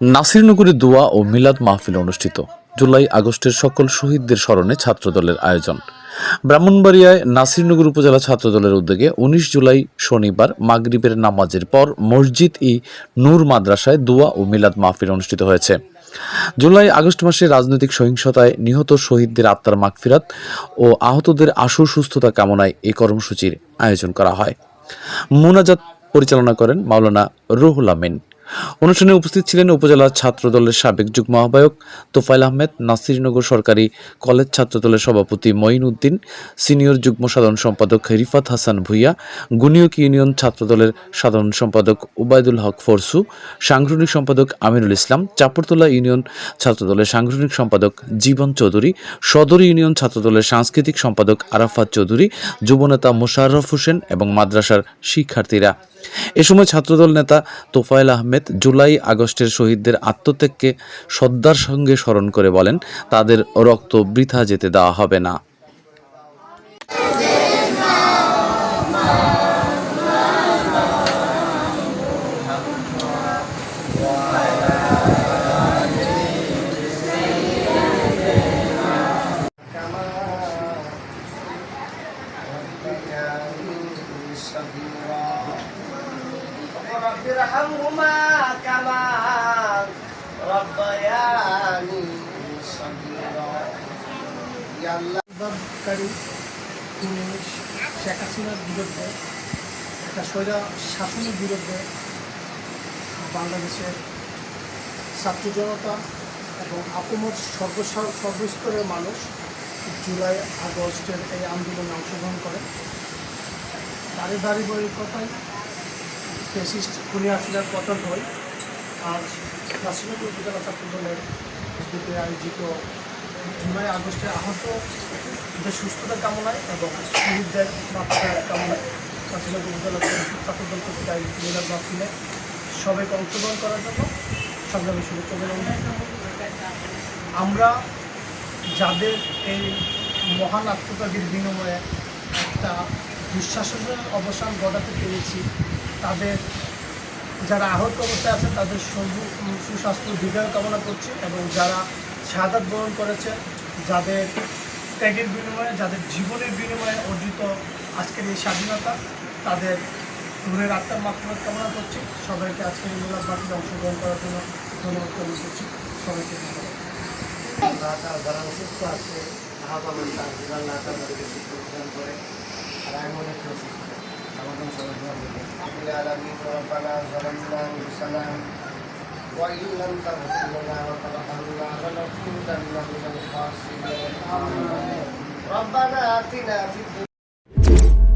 নাসিরনগরে দোয়া ও মিলাদ মাহফিল অনুষ্ঠিত। জুলাই আগস্টের সকল শহীদদের স্মরণে ছাত্রদলের আয়োজন। ব্রাহ্মণবাড়িয়ায় নাসিরনগর উপজেলা ছাত্রদলের উদ্যোগে ১৯ জুলাই শনিবার মাগরিবের নামাজের পর মসজিদ ই নূর মাদ্রাসায় দোয়া ও মিলাদ মাহফিল অনুষ্ঠিত হয়েছে। জুলাই আগস্ট মাসে রাজনৈতিক সহিংসতায় নিহত শহীদদের আত্মার মাগফিরাত ও আহতদের আশু সুস্থতা কামনায় এই কর্মসূচির আয়োজন করা হয়। মুনাজাত পরিচালনা করেন মাওলানা রুহুল আমিন। অনুষ্ঠানে উপস্থিত ছিলেন উপজেলা ছাত্রদলের সাবেক যুগ্ম আহ্বায়ক তোফায়েল আহমেদ, নাসিরনগর সরকারি কলেজ ছাত্রদলের সভাপতি মঈন উদ্দিন, সিনিয়র যুগ্ম সাধারণ সম্পাদক রিফাত হাসান ভূঁইয়া, গুনিয়ক ইউনিয়ন ছাত্রদলের সাধারণ সম্পাদক উবায়দুল হক ফরসু, সাংগঠনিক সম্পাদক আমিনুল ইসলাম, চাপড়তলা ইউনিয়ন ছাত্রদলের সাংগঠনিক সম্পাদক জীবন চৌধুরী, সদর ইউনিয়ন ছাত্রদলের সাংস্কৃতিক সম্পাদক আরাফাত চৌধুরী, যুবনেতা মোশাররফ হোসেন এবং মাদ্রাসার শিক্ষার্থীরা। এ সময় ছাত্রদল নেতা তোফায়েল আহমেদ জুলাই আগস্টের শহীদদের আত্মত্যাগকে শ্রদ্ধার সঙ্গে স্মরণ করে বলেন, তাদের রক্ত বৃথা যেতে দেওয়া হবে না। رب ارحمهما كما ربياني صغيرا يا الله তিনি শেখ হাসিনার বিরুদ্ধে একটা স্বৈরা শাসনের বিরুদ্ধে বাংলাদেশের ছাত্র জনতা এবং আপমর সর্বস্তরের মানুষ জুলাই আগস্টের এই আন্দোলনে অংশগ্রহণ করে। তারই ধারাবাহিকতায় ফ্যাসিস্ট খুনি হাসিনার পতন হয়। আর নাসিরনগর উপজেলা ছাত্রদলের উদ্যোগে আয়োজিত জুলাই আগস্টে আহতদের সুস্থতা কামনায় এবং শহীদদের মাত্রা কামনায় নাসিরনগর উপজেলা ছাত্রদল কর্তৃক আয়োজিত মিলাদ মাহফিলে সবাইকে অংশগ্রহণ করার জন্য সংগ্রামী শুভেচ্ছা জানাই। আমরা যাদের এই মহান আত্মত্যাগের বিনিময়ে একটা দুঃশাসনের অবসান ঘটাতে পেরেছি, তাদের যারা আহত অবস্থায় আছে তাদের সুস্বাস্থ্য দীর্ঘায়ু কামনা করছি এবং যারা শাহাদাত বরণ করেছে, যাদের ত্যাগের বিনিময়ে, যাদের জীবনের বিনিময়ে অর্জিত আজকের এই স্বাধীনতা, তাদের রুহের আত্মার মাগফিরাত কামনা করছি। সবাইকে আজকের এই মিলাদ মাহফিলে অংশগ্রহণ করার জন্য ধন্যবাদ জ্ঞাপন করছি। সবাইকে ধন্যবাদ। যারা অসুস্থ আছে আহ্বান আল্লাহ তাদেরকে সুস্থ প্রদান করে। আর আমি মনে করছি আমাদের সবাই العالمين ربنا ظلمنا انفسنا وان لم تغفر لنا وترحمنا لنكونن من الخاسرين ربنا اتنا في الدنيا